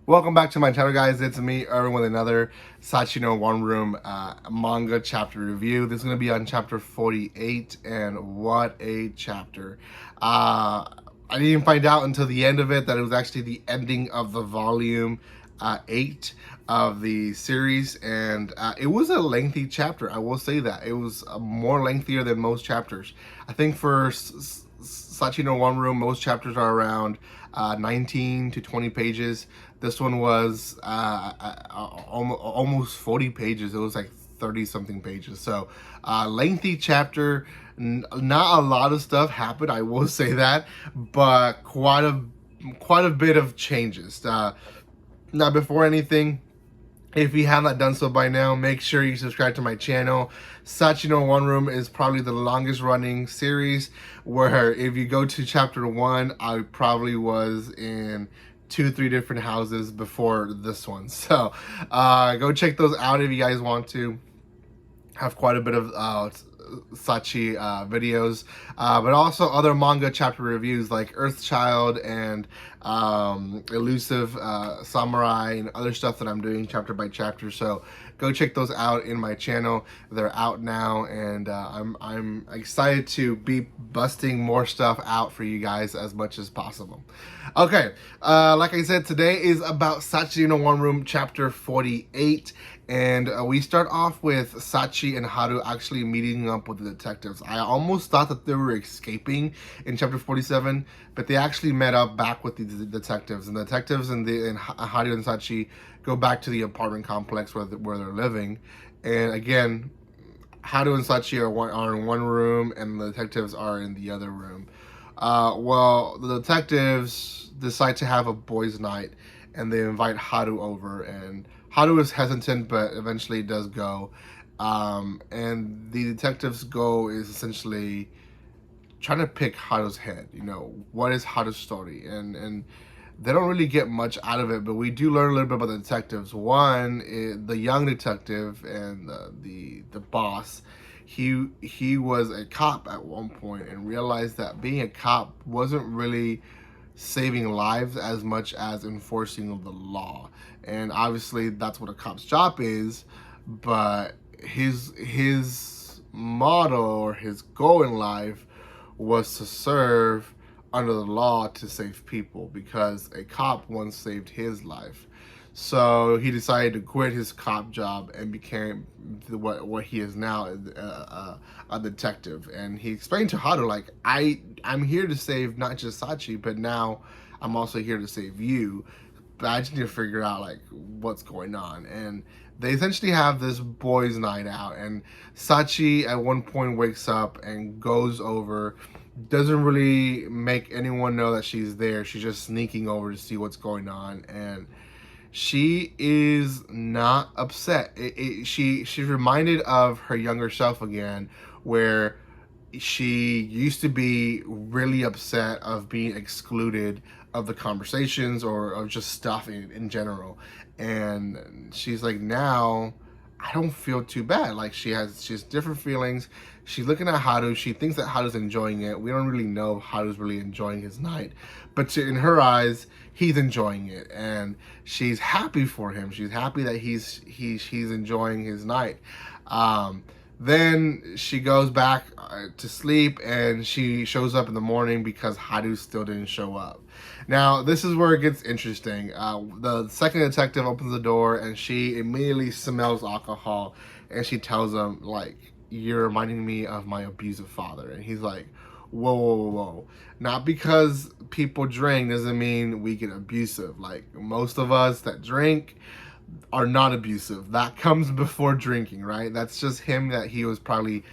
Welcome back to my channel, guys. It's me, Erwin, with another Sachi-iro One Room manga chapter review. This is going to be on chapter 48, and what a chapter. I didn't even find out until the end of it that it was actually the ending of the volume 8 of the series, and it was a lengthy chapter. I will say that. It was more lengthier than most chapters. I think for Sachi-iro One Room, most chapters are around 19 to 20 pages. This one was almost 40 pages. It was like 30 something pages. So lengthy chapter. Not a lot of stuff happened, I will say that, but quite a bit of changes. Now, before anything, if you have not done so by now, make sure you subscribe to my channel. Sachi-iro One Room is probably the longest running series, where if you go to chapter 1, I probably was in 2-3 different houses before this one. So go check those out if you guys want to. Have quite a bit of Sachi videos, but also other manga chapter reviews like Earthchild and Elusive Samurai and other stuff that I'm doing chapter by chapter. So go check those out in my channel. They're out now, and I'm excited to be busting more stuff out for you guys as much as possible. Okay, like I said, today is about Sachi-iro One Room chapter 48. And we start off with Sachi and Haru actually meeting up with the detectives. I almost thought that they were escaping in chapter 47, but they actually met up back with the detectives. And the detectives and Haru and Sachi go back to the apartment complex where they're living. And again, Haru and Sachi are in one room, and the detectives are in the other room. Well, the detectives decide to have a boys' night, and they invite Haru over, and Haru is hesitant, but eventually does go. And the detectives' goal is essentially trying to pick Haru's head. You know, what is Haru's story? And they don't really get much out of it, but we do learn a little bit about the detectives. One, the young detective and the boss, he was a cop at one point and realized that being a cop wasn't really saving lives as much as enforcing the law. And obviously that's what a cop's job is, but his motto or his goal in life was to serve under the law to save people, because a cop once saved his life. So he decided to quit his cop job and became what he is now, a detective. And he explained to Haru, like, I'm here to save not just Sachi, but now I'm also here to save you. But I just need to figure out like what's going on. And they essentially have this boys' night out, and Sachi at one point wakes up and goes over, doesn't really make anyone know that she's there. She's just sneaking over to see what's going on, and she is not upset. She's reminded of her younger self again, where she used to be really upset of being excluded of the conversations or of just stuff in general. And she's like, now I don't feel too bad. Like she has different feelings. She's looking at Haru. She thinks that Haru's enjoying it. We don't really know if Haru's really enjoying his night, but in her eyes, he's enjoying it, and she's happy for him. She's happy that he's enjoying his night. Then she goes back to sleep, and she shows up in the morning because Haru still didn't show up. Now, this is where it gets interesting. The second detective opens the door, and she immediately smells alcohol, and she tells him, like, you're reminding me of my abusive father. And he's like, whoa, whoa, whoa, whoa. Not because people drink doesn't mean we get abusive. Like, most of us that drink are not abusive. That comes before drinking, right? That's just him, that he was probably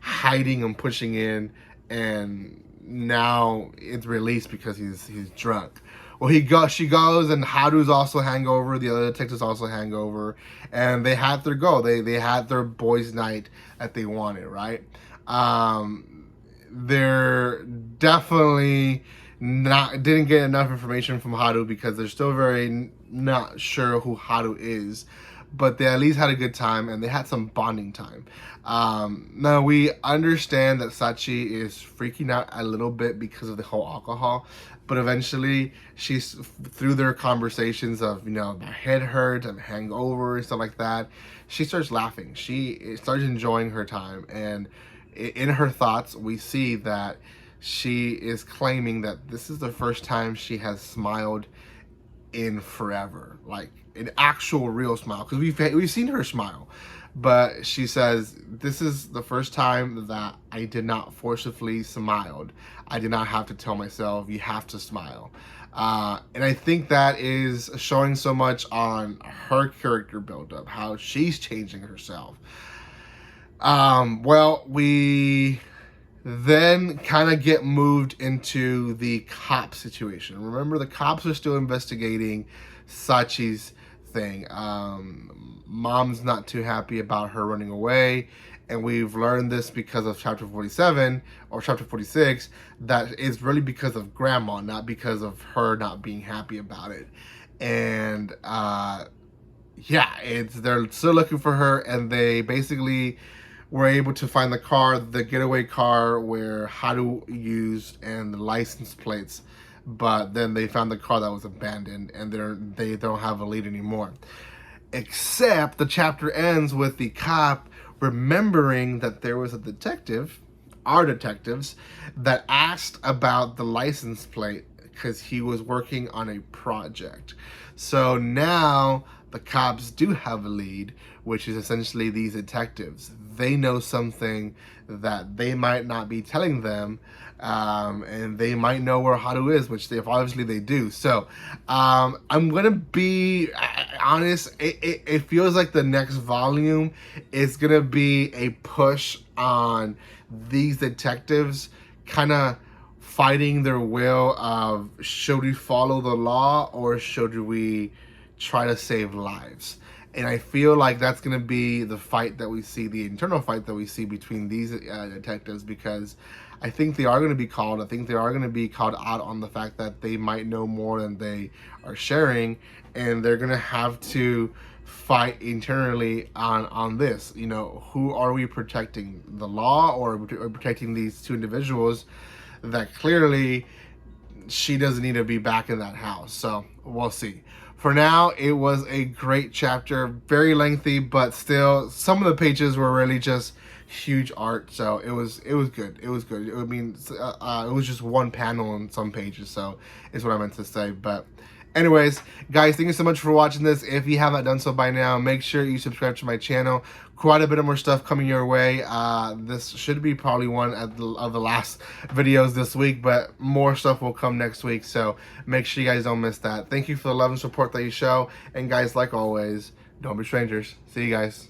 hiding and pushing in, and now it's released because he's drunk. Well, she goes, and Haru's also hangover. The other detectives also hangover, and they had their goal. They had their boys' night that they wanted, right? They're definitely didn't get enough information from Haru because they're still very not sure who Haru is, but they at least had a good time, and they had some bonding time. Now we understand that Sachi is freaking out a little bit because of the whole alcohol. but eventually she's through their conversations of, you know, my head hurts, I'm hangover and stuff like that, she starts laughing. She starts enjoying her time, and in her thoughts we see that she is claiming that this is the first time she has smiled in forever, like an actual real smile, because we've seen her smile, but she says this is the first time that I did not forcibly smiled. I did not have to tell myself you have to smile, and I think that is showing so much on her character buildup, how she's changing herself. Well, we then kind of get moved into the cop situation. Remember, the cops are still investigating Sachi's thing. Mom's not too happy about her running away, and we've learned this because of chapter 47 or chapter 46, that it's really because of grandma, not because of her not being happy about it. And yeah, they're still looking for her, and they basically were able to find the car, the getaway car, where Haru used, and the license plates. But then they found the car that was abandoned, and they don't have a lead anymore. Except the chapter ends with the cop remembering that there was a detective, our detectives, that asked about the license plate because he was working on a project. So now the cops do have a lead, which is essentially these detectives. They know something that they might not be telling them, and they might know where Haru is, which obviously they do. So I'm gonna be honest, it feels like the next volume is gonna be a push on these detectives kind of fighting their will of, should we follow the law or should we try to save lives? And I feel like that's going to be the fight that we see, the internal fight that we see between these detectives, because I think they are going to be called. I think they are going to be called out on the fact that they might know more than they are sharing, and they're going to have to fight internally on this. You know, who are we protecting? The law, or protecting these two individuals that clearly she doesn't need to be back in that house? So we'll see. For now, it was a great chapter, very lengthy, but still some of the pages were really just huge art. So it was good. It was good. I mean, it was just one panel on some pages, so is what I meant to say. But anyways, guys, thank you so much for watching this. If you haven't done so by now, make sure you subscribe to my channel. Quite a bit of more stuff coming your way. This should be probably one of the last videos this week, but more stuff will come next week, so make sure you guys don't miss that. Thank you for the love and support that you show, and guys, like always, don't be strangers. See you guys.